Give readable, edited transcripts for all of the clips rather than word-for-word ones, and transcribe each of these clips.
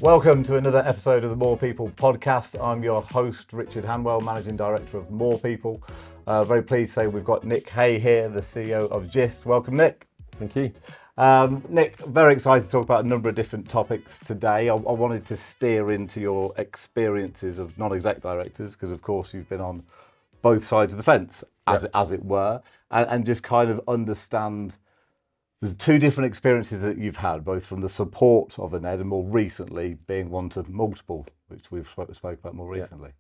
Welcome to another episode of the More People Podcast. I'm your host, Richard Hanwell, Managing Director of More People. Very pleased to say we've got Nick Hay here, the CEO of Gist. Welcome, Nick. Thank you. Nick, very excited to talk about a number of different topics today. I wanted to steer into your experiences of non-exec directors, because of course you've been on both sides of the fence, as it were, and just kind of understand the two different experiences that you've had, both from the support of a NED and more recently being one to multiple, which we've spoke about more recently.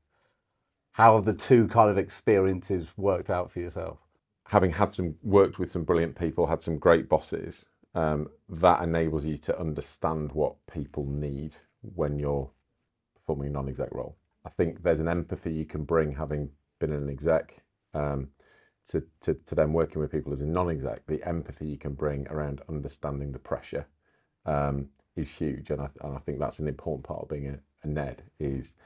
How have the two kind of experiences worked out for yourself? Having worked with some brilliant people, had some great bosses, that enables you to understand what people need when you're performing a non-exec role. I think there's an empathy you can bring, having been an exec, to them working with people as a non-exec. The empathy you can bring around understanding the pressure is huge, and I think that's an important part of being a NED, is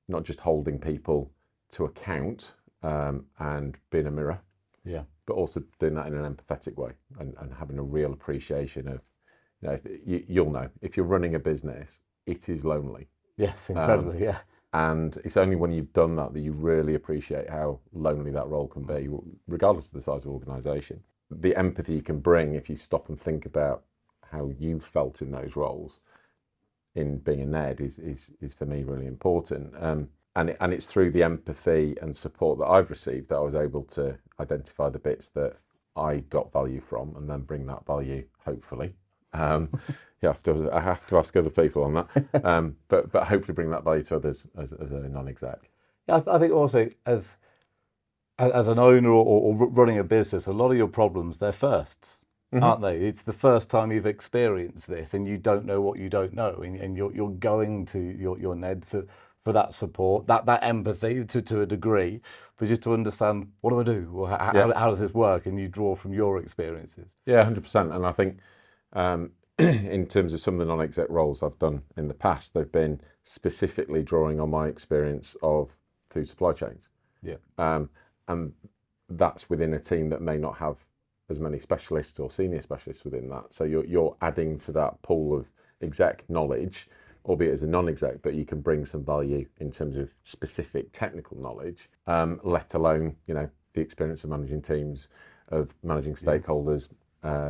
not just holding people to account and being a mirror, but also doing that in an empathetic way and having a real appreciation of, you'll know, if you're running a business, it is lonely. Yes, incredibly, And it's only when you've done that you really appreciate how lonely that role can be, regardless of the size of the organisation. The empathy you can bring if you stop and think about how you felt in those roles in being a NED is for me really important. And it's through the empathy and support that I've received that I was able to identify the bits that I got value from and then bring that value, hopefully. I have to ask other people on that, but hopefully bring that value to others as a non-exec. Yeah, I think also as an owner or running a business, a lot of your problems, they're firsts, aren't they? It's the first time you've experienced this and you don't know what you don't know, and you're going to your NED for that support, that empathy to a degree, but just to understand, what do I do? Or how does this work? And you draw from your experiences. Yeah, 100%. And I think in terms of some of the non-exec roles I've done in the past, they've been specifically drawing on my experience of food supply chains. And that's within a team that may not have as many specialists or senior specialists within that. So you're adding to that pool of exec knowledge, albeit as a non-exec, but you can bring some value in terms of specific technical knowledge, let alone, the experience of managing teams, of managing stakeholders,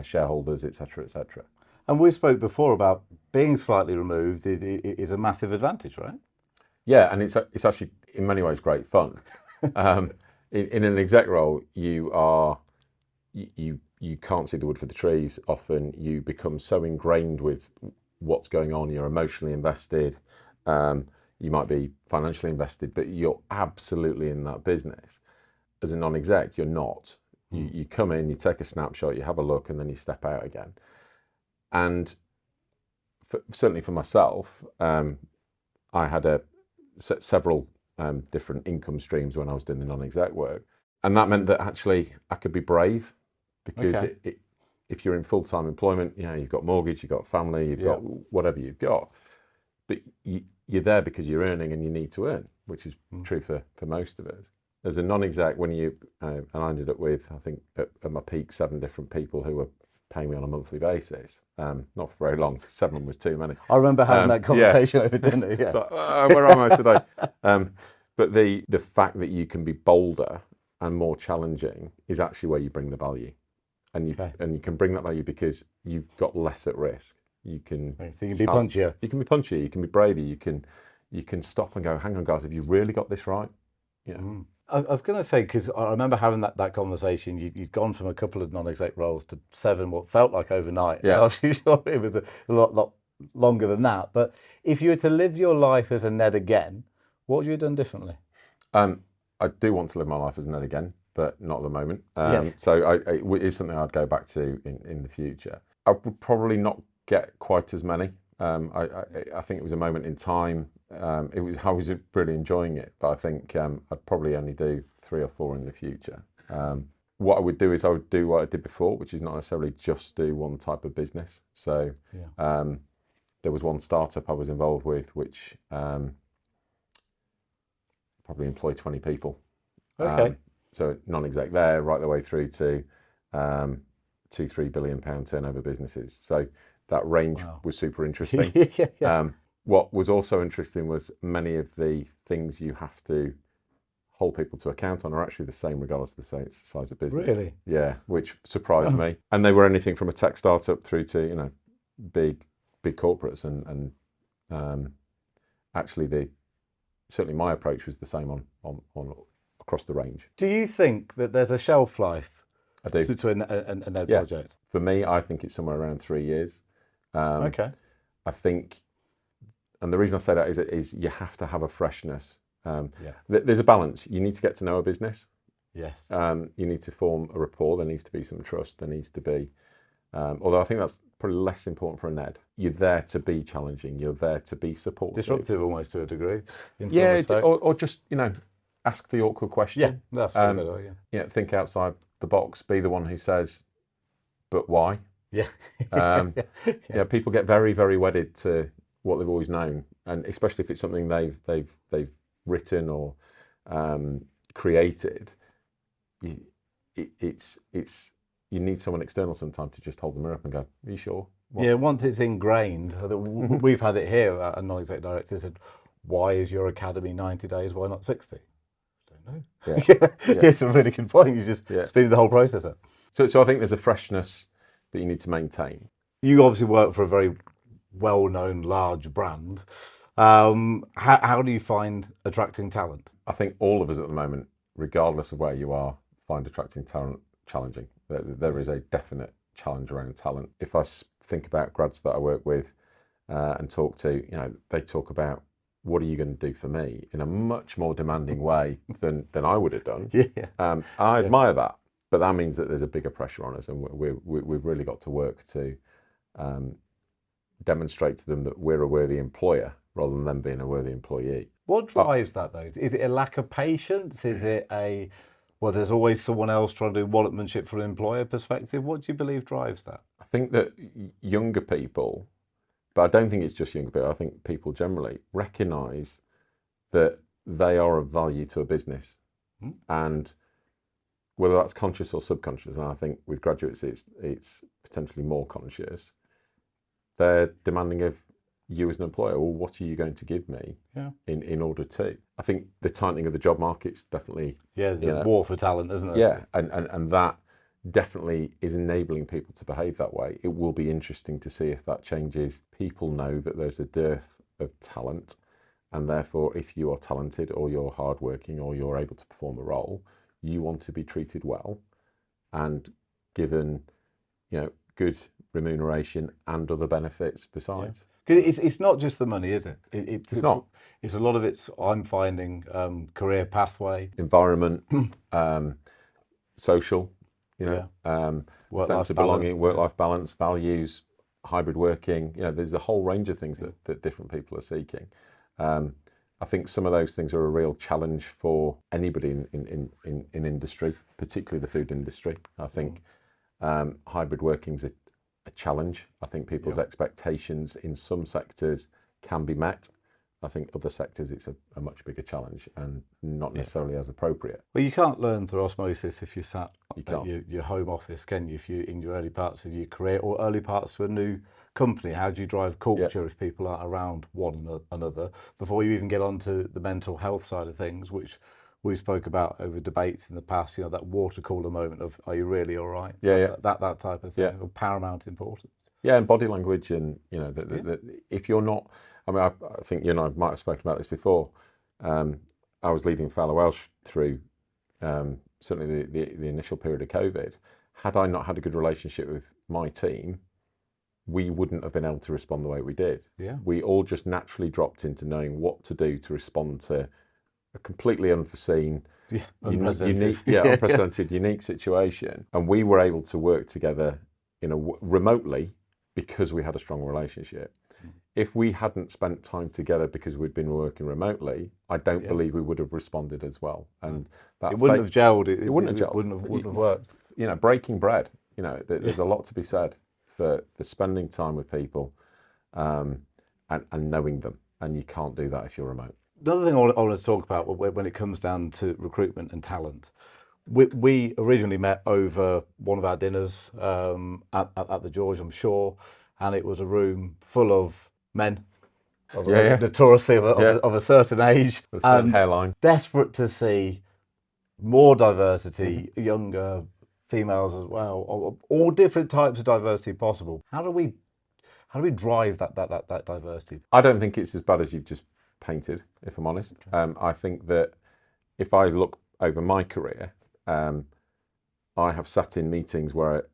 shareholders, etc., etc. And we spoke before about being slightly removed is a massive advantage, right? Yeah, and it's actually in many ways great fun. In an exec role, you can't see the wood for the trees. Often you become so ingrained with what's going on, you're emotionally invested, you might be financially invested, but you're absolutely in that business. As a non-exec, you're not. You come in, you take a snapshot, you have a look, and then you step out again. And certainly for myself, I had several different income streams when I was doing the non-exec work. And that meant that actually I could be brave, because if you're in full-time employment, you've got mortgage, you've got family, you've got whatever you've got, but you're there because you're earning and you need to earn, which is true for most of us. As a non-exec, when and I ended up with, I think at my peak, 7 different people who were paying me on a monthly basis. Not for very long, 7 was too many. I remember having that conversation over dinner. Yeah. So, where am I today? But the fact that you can be bolder and more challenging is actually where you bring the value. And you can bring that value because you've got less at risk. So you can be punchier. You can be punchier. You can be braver. You can stop and go, hang on, guys, have you really got this right? I was going to say, because I remember having that conversation. You'd gone from a couple of non-exec roles to 7, what felt like overnight. Yeah. I was sure it was a lot longer than that. But if you were to live your life as a NED again, what would you have done differently? I do want to live my life as a NED again, but not at the moment. So it is something I'd go back to in the future. I would probably not get quite as many. I think it was a moment in time. I was really enjoying it, but I think I'd probably only do 3 or 4 in the future. What I would do is I would do what I did before, which is not necessarily just do one type of business. So there was one startup I was involved with, which probably employed 20 people. Okay. So non-exec there, right the way through to 2-3 billion pound turnover businesses. So that range was super interesting. what was also interesting was many of the things you have to hold people to account on are actually the same regardless of the size of business. Really? Yeah, which surprised me. And they were anything from a tech startup through to big corporates, and actually certainly my approach was the same on across the range. Do you think that there's a shelf life I do. to a Ned project? For me, I think it's somewhere around 3 years. Okay. I think, and the reason I say that is you have to have a freshness. There's a balance. You need to get to know a business. Yes. You need to form a rapport. There needs to be some trust. There needs to be, although I think that's probably less important for a Ned. You're there to be challenging. You're there to be supportive. Disruptive almost to a degree. In some respects. or just ask the awkward question. Yeah, that's probably better. Yeah, think outside the box. Be the one who says, "But why?" Yeah. Yeah. People get very, very wedded to what they've always known, and especially if it's something they've written or created. It's you need someone external sometimes to just hold the mirror up and go, "Are you sure?" What? Yeah, once it's ingrained, we've had it here. A non-exec director said, "Why is your academy 90 days? Why not 60?" I don't know. Yeah. It's a really good point. You just speed the whole process up. So I think there's a freshness that you need to maintain. You obviously work for a very well-known large brand. How do you find attracting talent? I think all of us at the moment, regardless of where you are, find attracting talent challenging. There is a definite challenge around talent. If I think about grads that I work with and talk to, they talk about, what are you going to do for me, in a much more demanding way than I would have done. Yeah. I admire that, but that means that there's a bigger pressure on us, and we've really got to work to demonstrate to them that we're a worthy employer rather than them being a worthy employee. What drives that though? Is it a lack of patience? Is it there's always someone else trying to do walletmanship from an employer perspective? What do you believe drives that? I think that younger people, but I don't think it's just younger people, I think people generally recognise that they are of value to a business. And whether that's conscious or subconscious, and I think with graduates it's potentially more conscious, they're demanding of you as an employer, well, what are you going to give me in order to? I think the tightening of the job market's definitely... Yeah, there's a war for talent, isn't there? Yeah, and that definitely is enabling people to behave that way. It will be interesting to see if that changes. People know that there's a dearth of talent, and therefore if you are talented or you're hardworking or you're able to perform a role, you want to be treated well and given good remuneration and other benefits besides. It's not just the money, is it? It's not. It's a lot of it's, I'm finding, career pathway, environment, social, sense of belonging, work-life balance, values, hybrid working. There's a whole range of things that different people are seeking. I think some of those things are a real challenge for anybody in industry, particularly the food industry. I think hybrid working's a challenge. I think people's expectations in some sectors can be met. I think other sectors it's a much bigger challenge and not necessarily as appropriate. Well, you can't learn through osmosis if you're sat can't. at your home office, can you? If you're in your early parts of your career or early parts of a new company, how do you drive culture if people aren't around one another? Before you even get onto the mental health side of things, which we spoke about over debates in the past, that water cooler moment of, are you really all right? That type of thing, of paramount importance. Yeah, and body language, and if you're not, I think you and I might have spoken about this before. I was leading Fowler Welsh through certainly the initial period of COVID. Had I not had a good relationship with my team, we wouldn't have been able to respond the way we did. Yeah. We all just naturally dropped into knowing what to do to respond to a completely unforeseen, unprecedented, unique situation. And we were able to work together remotely because we had a strong relationship. If we hadn't spent time together because we'd been working remotely, I don't believe we would have responded as well. And that it wouldn't have gelled. It wouldn't have gelled. Wouldn't have worked. Breaking bread. There's a lot to be said for spending time with people and knowing them. And you can't do that if you're remote. Another thing I want to talk about when it comes down to recruitment and talent, we originally met over one of our dinners at the George, I'm sure, and it was a room full of men notoriously of a certain age, A certain hairline. desperate to see more diversity, younger females as well, all different types of diversity possible. How do we drive that diversity? I don't think it's as bad as you've just painted, if I'm honest. I think that if I look over my career, I have sat in meetings where,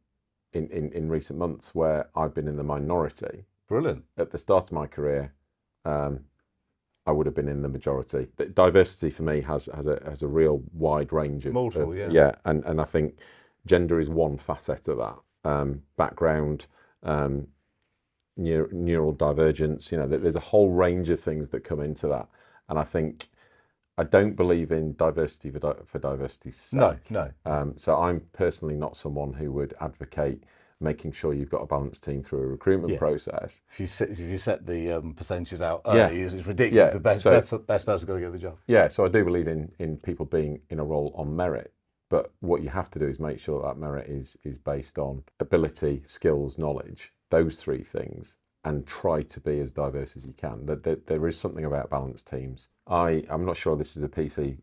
in recent months, where I've been in the minority. Brilliant. At the start of my career, I would have been in the majority. Diversity for me has a real wide range of multiple, and I think gender is one facet of that. Background, neural divergence. There's a whole range of things that come into that, and I don't believe in diversity for diversity's sake. No. So I'm personally not someone who would advocate making sure you've got a balanced team through a recruitment process. If you set the percentages out early, it's ridiculous. Yeah. The best person going to get the job. Yeah, so I do believe in people being in a role on merit, but what you have to do is make sure that merit is based on ability, skills, knowledge, those three things, and try to be as diverse as you can. There is something about balanced teams. I'm not sure this is a PC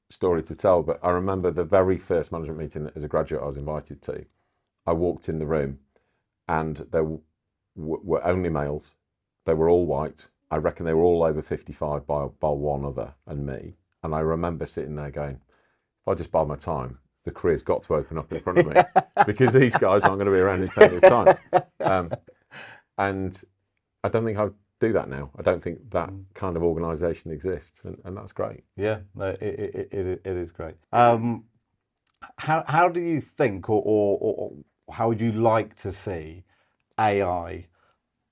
story to tell, but I remember the very first management meeting as a graduate I was invited to. I walked in the room and there were only males. They were all white. I reckon they were all over 55 by one other and me. And I remember sitting there going, if I just bide my time, the career's got to open up in front of me because these guys aren't going to be around in plenty of time. And I don't think I'd do that now. I don't think that kind of organisation exists, and that's great. Yeah, no, it is great. How do you think, or how would you like to see AI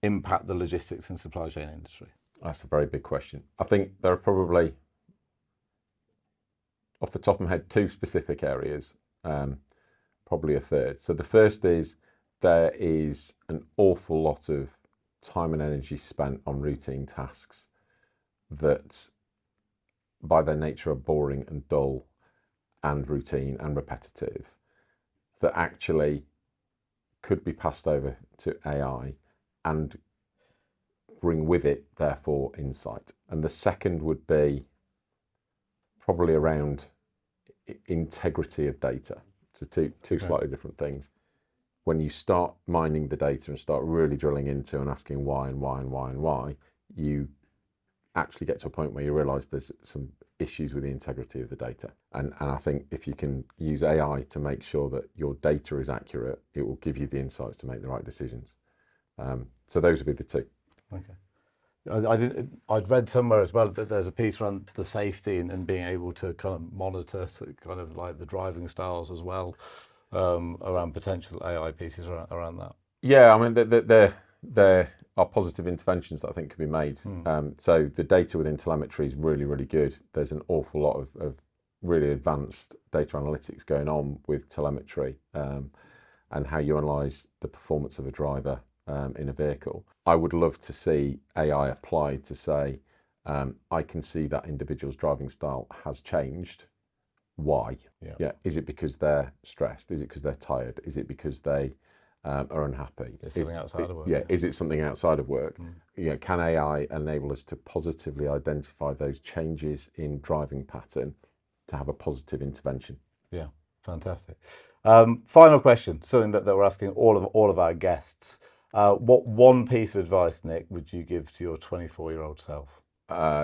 impact the logistics and supply chain industry? That's a very big question. I think there are probably, off the top of my head, two specific areas, probably a third. So the first is there is an awful lot of time and energy spent on routine tasks that by their nature are boring and dull and routine and repetitive, that actually could be passed over to AI and bring with it, therefore, insight. And the second would be probably around integrity of data. So two slightly different things. When you start mining the data and start really drilling into and asking why and why and why and why, you actually get to a point where you realise there's some issues with the integrity of the data. And I think if you can use AI to make sure that your data is accurate, it will give you the insights to make the right decisions. So those would be the two. Okay. I'd read somewhere as well that there's a piece around the safety and being able to kind of monitor kind of like the driving styles as well, around potential AI pieces around that. Yeah, I mean, there are positive interventions that I think can be made. So the data within telemetry is really, really good. There's an awful lot of really advanced data analytics going on with telemetry, and how you analyse the performance of a driver in a vehicle. I would love to see AI applied to say, I can see that individual's driving style has changed. Why? Yeah. Is it because they're stressed? Is it because they're tired? Is it because they are unhappy? Is something outside of work? Yeah. Is it something outside of work? Can AI enable us to positively identify those changes in driving pattern to have a positive intervention? Yeah, fantastic. Final question, something that we're asking all of our guests. What one piece of advice, Nick, would you give to your 24-year-old self?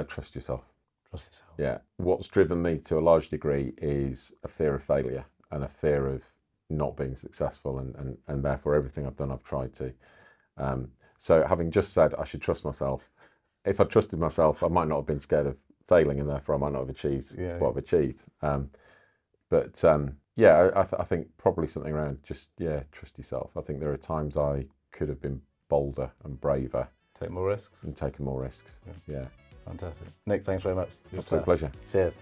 Trust yourself. Trust yourself. Yeah. What's driven me to a large degree is a fear of failure and a fear of not being successful, and therefore everything I've done I've tried to. So having just said I should trust myself, if I trusted myself I might not have been scared of failing, and therefore I might not have achieved what I've achieved. I think probably something around just trust yourself. I think there are times I could have been bolder and braver. Take more risks. And taken more risks. Yeah. Fantastic. Nick, thanks very much. Absolute pleasure. Cheers.